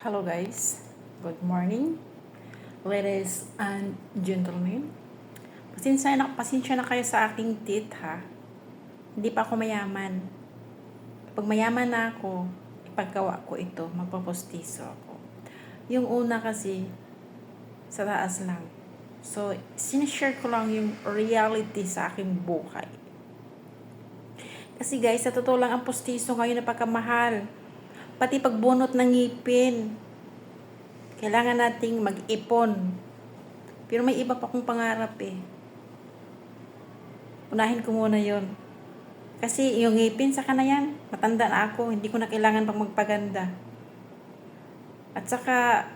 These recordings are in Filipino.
Hello guys, good morning, ladies and gentlemen. Pasensya na kayo sa aking teeth ha. Hindi pa ako mayaman. Pag mayaman na ako, ipaggawa ko ito, magpapostiso ako. Yung una kasi, sa taas lang. So, sinishare ko lang yung reality sa aking buhay. Kasi guys, sa totoo lang ang postiso ngayon napagkamahal. Pati pagbunot ng ngipin, kailangan nating mag-ipon. Pero may iba pa akong pangarap eh. Unahin ko muna yon. Kasi yung ngipin, saka na yan. Matanda na ako, hindi ko na kailangan pang magpaganda. At saka,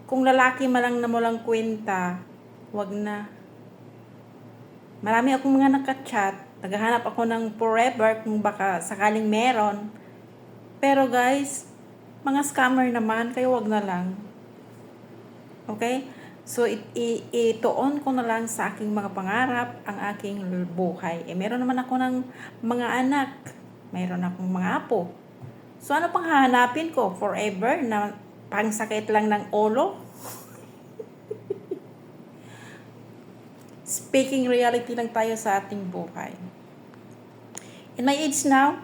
kung lalaki malang na walang kwenta, wag na. Marami akong mga nakachat, naghahanap ako ng forever kung baka sakaling meron. Pero guys, mga scammer naman, kaya wag na lang. Okay? So, ituon ko na lang sa aking mga pangarap, ang aking buhay. Meron naman ako ng mga anak. Meron akong mga apo. So, ano pang hahanapin ko? Forever na pangsakit lang ng ulo? Speaking reality lang tayo sa ating buhay. In my age now,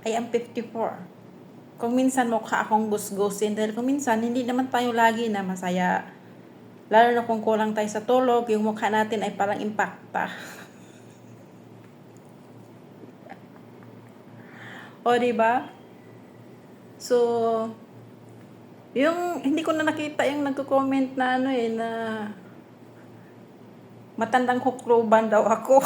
I am 54. Kung minsan mukha akong gusgusin, dahil kung minsan hindi naman tayo lagi na masaya. Lalo na kung kulang tayo sa tulog, yung mukha natin ay parang impacta. O, diba? So, yung hindi ko na nakita yung nagko-comment na na matandang hukluban daw ako.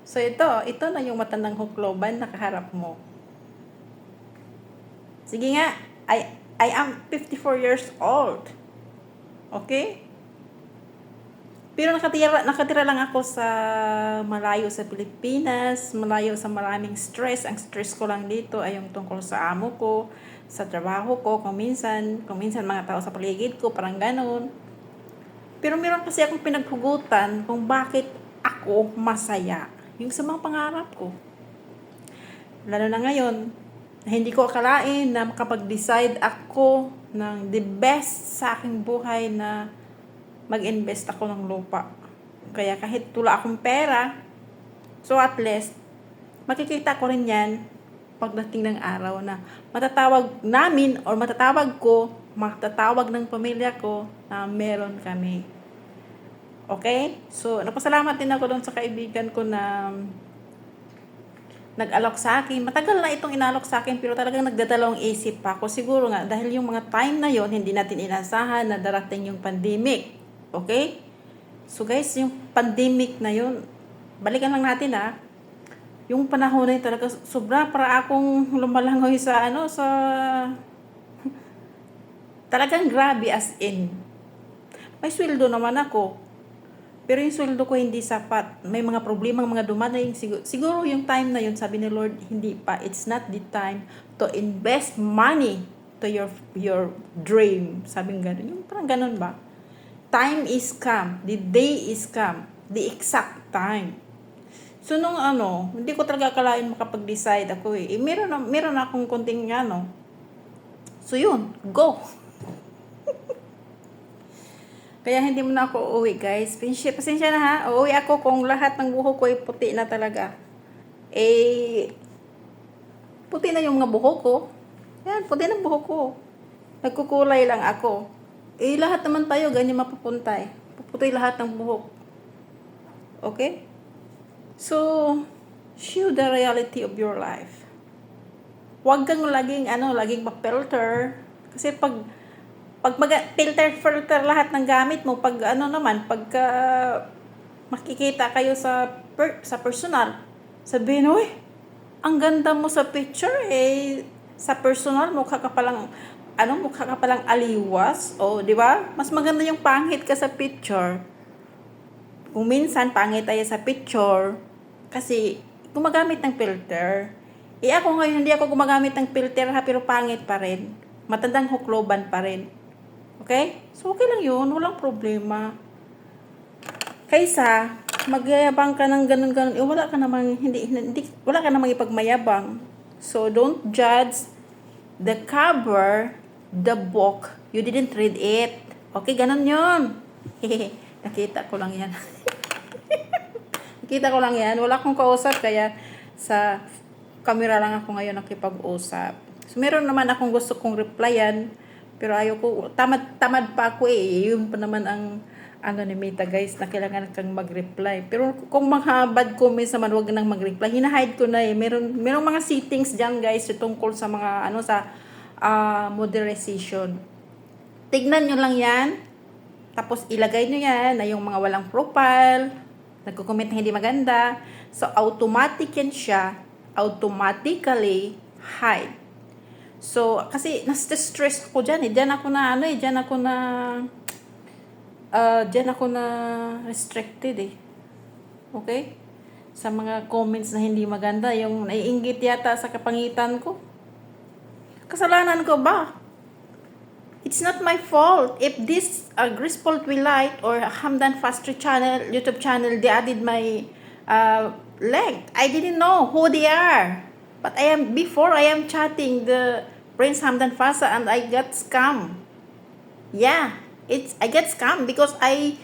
So, ito na yung matandang hukluban na kaharap mo. Sige nga, I am 54 years old. Okay? Pero nakatira lang ako sa malayo sa Pilipinas, malayo sa maraming stress. Ang stress ko lang dito ay yung tungkol sa amo ko, sa trabaho ko, kung minsan mga tao sa paligid ko, parang ganun. Pero meron kasi akong pinaghugutan kung bakit ako masaya. Yung sa mga pangarap ko. Lalo na ngayon, hindi ko akalain na makapag-decide ako ng the best sa aking buhay na mag-invest ako ng lupa. Kaya kahit tula akong pera, so at least, makikita ko rin yan pagdating ng araw na matatawag namin or matatawag ng pamilya ko na meron kami. Okay? So, napasalamat din ako doon sa kaibigan ko na nag-alok sa akin. Matagal na itong inalok sa akin pero talagang nagdadalawang isip pa ako. Siguro nga, dahil yung mga time na yon hindi natin inasahan na darating yung pandemic. Okay? So guys, yung pandemic na yon balikan lang natin yung panahon na yun talaga, sobra para akong lumalangoy sa talagang grabe as in. May sweldo naman ako. Pero yung sweldo ko hindi sapat. May mga problema, mga dumating. Siguro yung time na yun, sabi ni Lord, hindi pa. It's not the time to invest money to your dream. Sabi nga ganun. Yung parang ganun ba? Time is come. The day is come. The exact time. So nung hindi ko talaga akalain makapag-decide ako eh. Meron akong konting So yun, go. Kaya hindi mo na ako uuwi, guys. Pasensya na ha. Uuwi ako kung lahat ng buhok ko ay puti na talaga. Puti na yung mga buhok ko. Yan, puti na buhok ko. Nagkukulay lang ako. Lahat naman tayo ganyan mapupunta eh. Puputi lahat ng buhok. Okay? So, show the reality of your life. Huwag kang laging ma-filter. Kasi pag filter lahat ng gamit mo, pagka makikita kayo sa personal, sabihin, uy, ang ganda mo sa picture sa personal mukha ka palang aliwas, di ba? Mas maganda yung pangit ka sa picture. Kung minsan pangit tayo sa picture kasi gumagamit ng filter. Ako ngayon hindi ako gumagamit ng filter pero pangit pa rin. Matandang hukloban pa rin. Okay? So, okay lang yun. Walang problema. Kaysa, magyayabang ka ng ganun-ganun, wala ka namang ipagmayabang. So don't judge the cover, the book, you didn't read it. Okay, ganun yun. Nakita ko lang yan. Nakita ko lang yan. Wala akong kausap, kaya sa camera lang ako ngayon nakipag-usap. So, meron naman akong gusto kong replyan, pero ayoko, tamad pa ako eh. Yun pa naman ang ano ni Mita guys, na kailangan kang mag-reply. Pero kung mga bad comments naman, wag nang mag-reply. Hinahide ko na eh. Merong mga settings dyan guys, tungkol sa mga ano sa moderation. Tignan nyo lang yan. Tapos ilagay nyo yan na yung mga walang profile, nagko-comment na hindi maganda. So automatic yan siya. Automatically hide. So, kasi na-stress ako dyan eh. Dyan ako na restricted eh. Okay? Sa mga comments na hindi maganda, yung naiinggit yata sa kapangitan ko. Kasalanan ko ba? It's not my fault. If this Grace Paul Twilight or Hamdan Fastry channel, YouTube channel, they added my link. I didn't know who they are. But before I am chatting the Prince Hamdan Fasa and I got scam. Yeah, I get scam because I